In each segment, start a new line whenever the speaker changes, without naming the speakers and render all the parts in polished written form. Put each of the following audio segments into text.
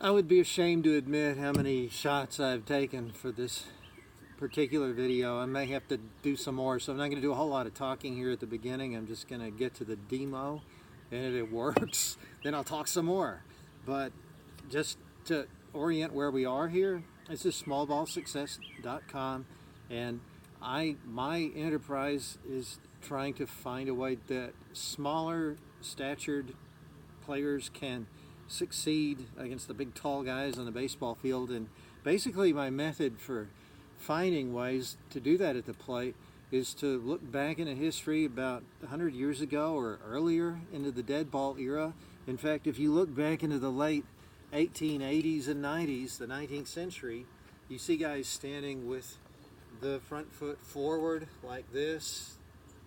I would be ashamed to admit how many shots I've taken for this particular video. I may have to do some more, so I'm not going to do a whole lot of talking here at the beginning. I'm just going to get to the demo, and if it works, then I'll talk some more. But just to orient where we are here, this is smallballsuccess.com, and my enterprise is trying to find a way that smaller statured players can succeed against the big tall guys on the baseball field. And basically my method for finding ways to do that at the plate is to look back into history about 100 years ago or earlier into the dead ball era. In fact, if you look back into the late 1880s and 90s, the 19th century, you see guys standing with the front foot forward like this,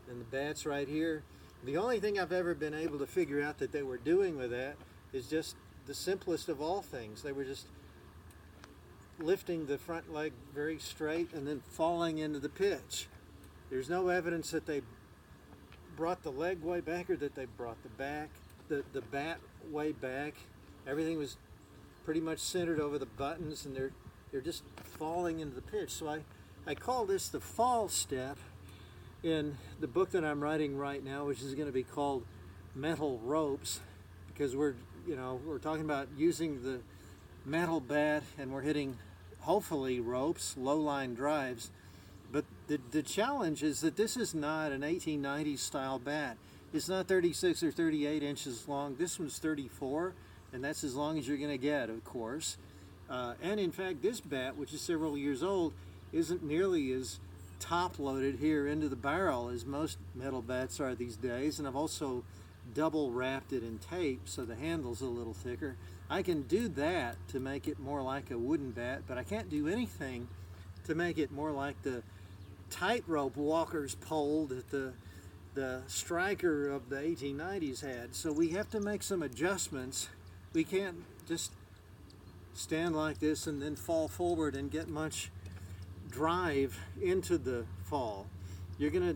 and the bat's right here. The only thing I've ever been able to figure out that they were doing with that is just the simplest of all things. They were just lifting the front leg very straight and then falling into the pitch. There's no evidence that they brought the leg way back or that they brought the bat way back. Everything was pretty much centered over the buttons, and they're just falling into the pitch. So I call this the fall step in the book that I'm writing right now, which is going to be called Metal Ropes, because we're talking about using the metal bat, and we're hitting hopefully ropes, low line drives. But the challenge is that this is not an 1890s style bat. It's not 36 or 38 inches long. This one's 34, and that's as long as you're going to get, of course. And in fact, this bat, which is several years old, isn't nearly as top loaded here into the barrel as most metal bats are these days. And I've also double wrapped it in tape so the handle's a little thicker. I can do that to make it more like a wooden bat, but I can't do anything to make it more like the tightrope walker's pole that the striker of the 1890s had. So we have to make some adjustments. We can't just stand like this and then fall forward and get much drive into the fall. You're gonna,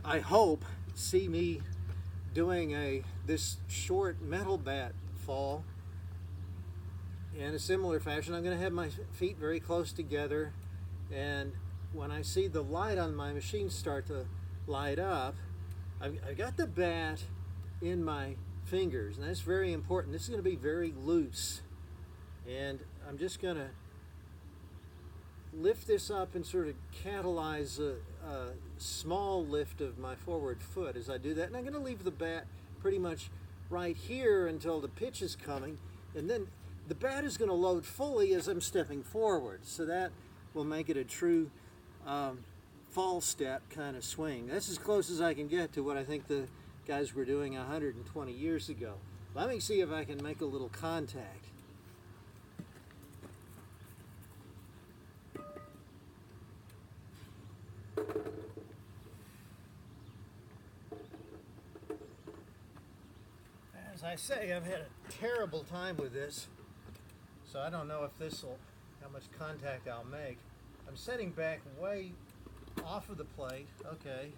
I hope, see me doing this short metal bat fall in a similar fashion. I'm going to have my feet very close together, and when I see the light on my machine start to light up, I've got the bat in my fingers, and that's very important. This is going to be very loose, and I'm just going to lift this up and sort of catalyze a small lift of my forward foot as I do that. And I'm going to leave the bat pretty much right here until the pitch is coming, and then the bat is going to load fully as I'm stepping forward. So that will make it a true fall step kind of swing. That's as close as I can get to what I think the guys were doing 120 years ago. Let me see if I can make a little contact. As I say, I've had a terrible time with this, so I don't know if how much contact I'll make. I'm setting back way off of the plate. Okay,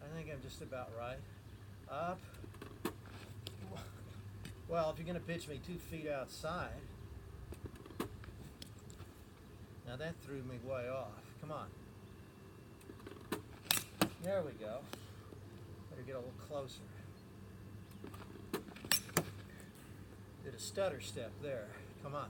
I think I'm just about right. Up. Well, if you're going to pitch me 2 feet outside. Now that threw me way off. Come on. There we go. Better get a little closer. Did a stutter step there. Come on.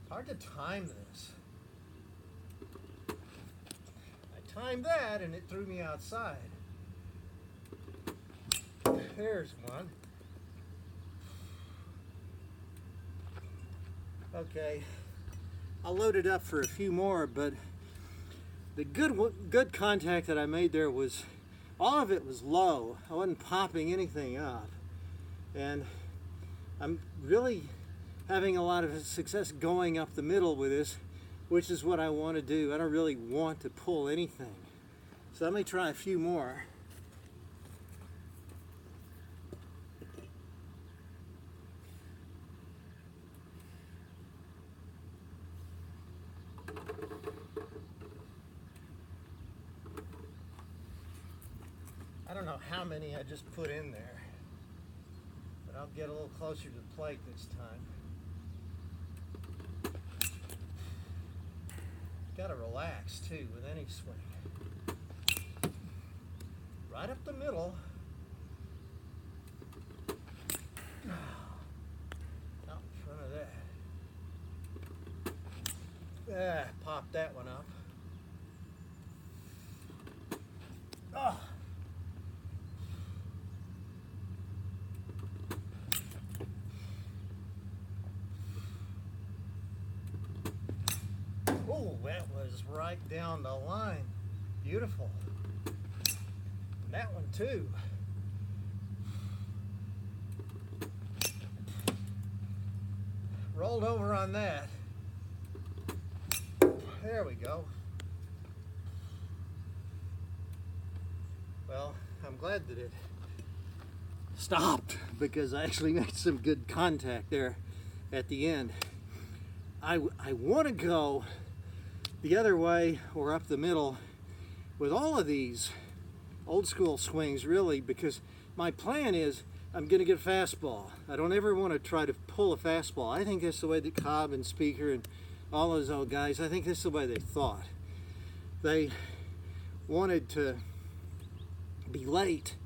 Hard to time this. I timed that and it threw me outside. There's one. Okay, I'll load it up for a few more, but the good contact that I made there was, all of it was low. I wasn't popping anything up. And I'm really having a lot of success going up the middle with this, which is what I want to do. I don't really want to pull anything. So let me try a few more. don't know how many I just put in there, but I'll get a little closer to the plate this time. Got to relax too with any swing. Right up the middle. Out in front of that. Pop that one up. Oh. Oh, that was right down the line. Beautiful. And that one too. Rolled over on that. There we go. Well, I'm glad that it stopped because I actually made some good contact there at the end. I want to go the other way or up the middle with all of these old school swings, really, because my plan is I'm going to get a fastball. I don't ever want to try to pull a fastball. I think that's the way that Cobb and Speaker and all those old guys, I think that's the way they thought. They wanted to be late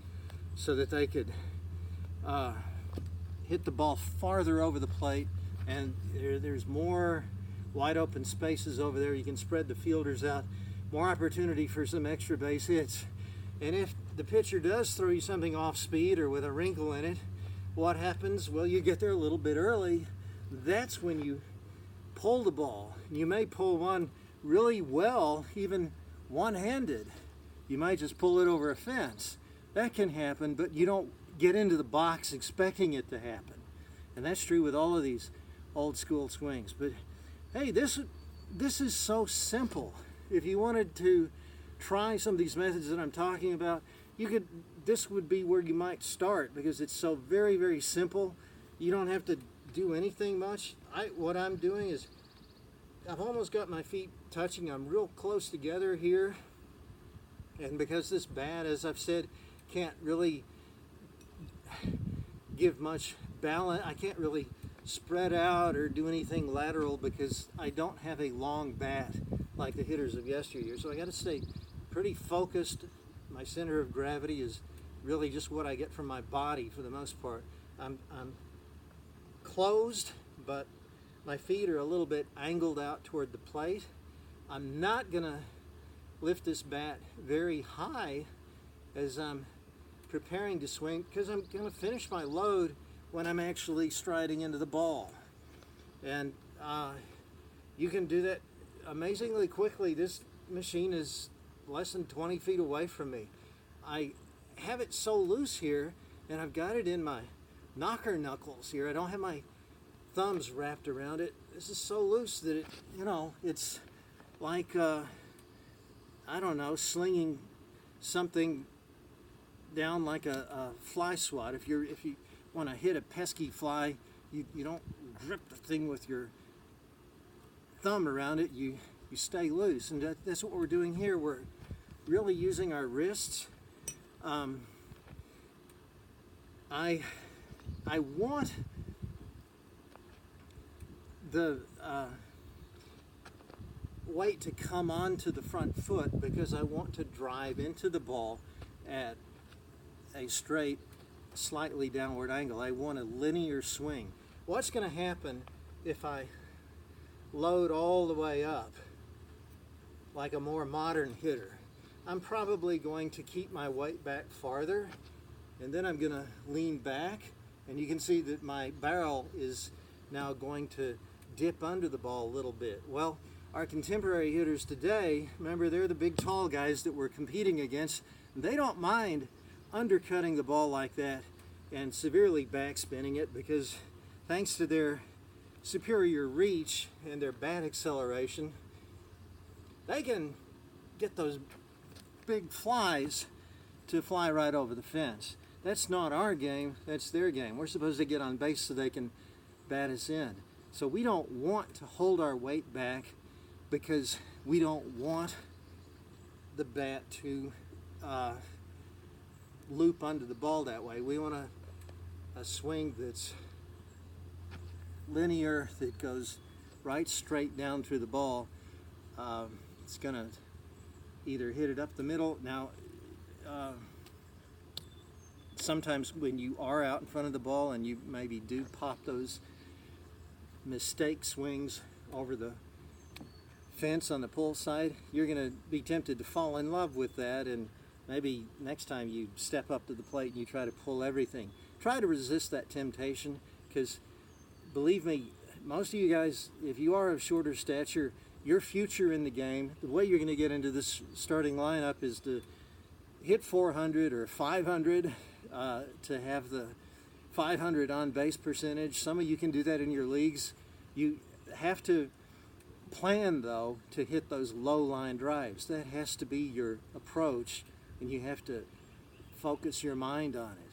so that they could hit the ball farther over the plate, and there's more wide open spaces over there. You can spread the fielders out, more opportunity for some extra base hits. And if the pitcher does throw you something off speed or with a wrinkle in it, what happens? Well, you get there a little bit early. That's when you pull the ball. You may pull one really well, even one-handed. You might just pull it over a fence. That can happen, but you don't get into the box expecting it to happen. And that's true with all of these old school swings. But hey, this is so simple. If you wanted to try some of these methods that I'm talking about, this would be where you might start, because it's so very, very simple. You don't have to do anything much. What I'm doing is I've almost got my feet touching. I'm real close together here. And because this bat, as I've said, can't really give much balance, I can't really spread out or do anything lateral because I don't have a long bat like the hitters of yesteryear. So I got to stay pretty focused. My center of gravity is really just what I get from my body for the most part. I'm closed, but my feet are a little bit angled out toward the plate. I'm not going to lift this bat very high as I'm preparing to swing, because I'm going to finish my load when I'm actually striding into the ball. And you can do that amazingly quickly. This machine is less than 20 feet away from me. I have it so loose here, and I've got it in my knocker knuckles here. I don't have my thumbs wrapped around it. This is so loose that it's like I don't know, slinging something down like a fly swat. If you want to hit a pesky fly, you don't grip the thing with your thumb around it. You stay loose, and that's what we're doing here. We're really using our wrists. I want the weight to come onto the front foot because I want to drive into the ball at a straight, slightly downward angle. I want a linear swing. What's going to happen if I load all the way up like a more modern hitter? I'm probably going to keep my weight back farther, and then I'm going to lean back, and you can see that my barrel is now going to dip under the ball a little bit. Well, our contemporary hitters today, remember, they're the big tall guys that we're competing against. They don't mind undercutting the ball like that and severely backspinning it, because thanks to their superior reach and their bat acceleration, they can get those big flies to fly right over the fence. That's not our game, that's their game. We're supposed to get on base so they can bat us in. So we don't want to hold our weight back because we don't want the bat to loop under the ball that way. We want a swing that's linear, that goes right straight down through the ball. It's going to either hit it up the middle. Now, sometimes when you are out in front of the ball and you maybe do pop those mistake swings over the fence on the pull side, you're going to be tempted to fall in love with that, and maybe next time you step up to the plate and you try to pull everything. Try to resist that temptation, because believe me, most of you guys, if you are of shorter stature, your future in the game, the way you're going to get into this starting lineup is to hit 400 or 500, to have the 500 on base percentage. Some of you can do that in your leagues. You have to plan, though, to hit those low line drives. That has to be your approach, and you have to focus your mind on it.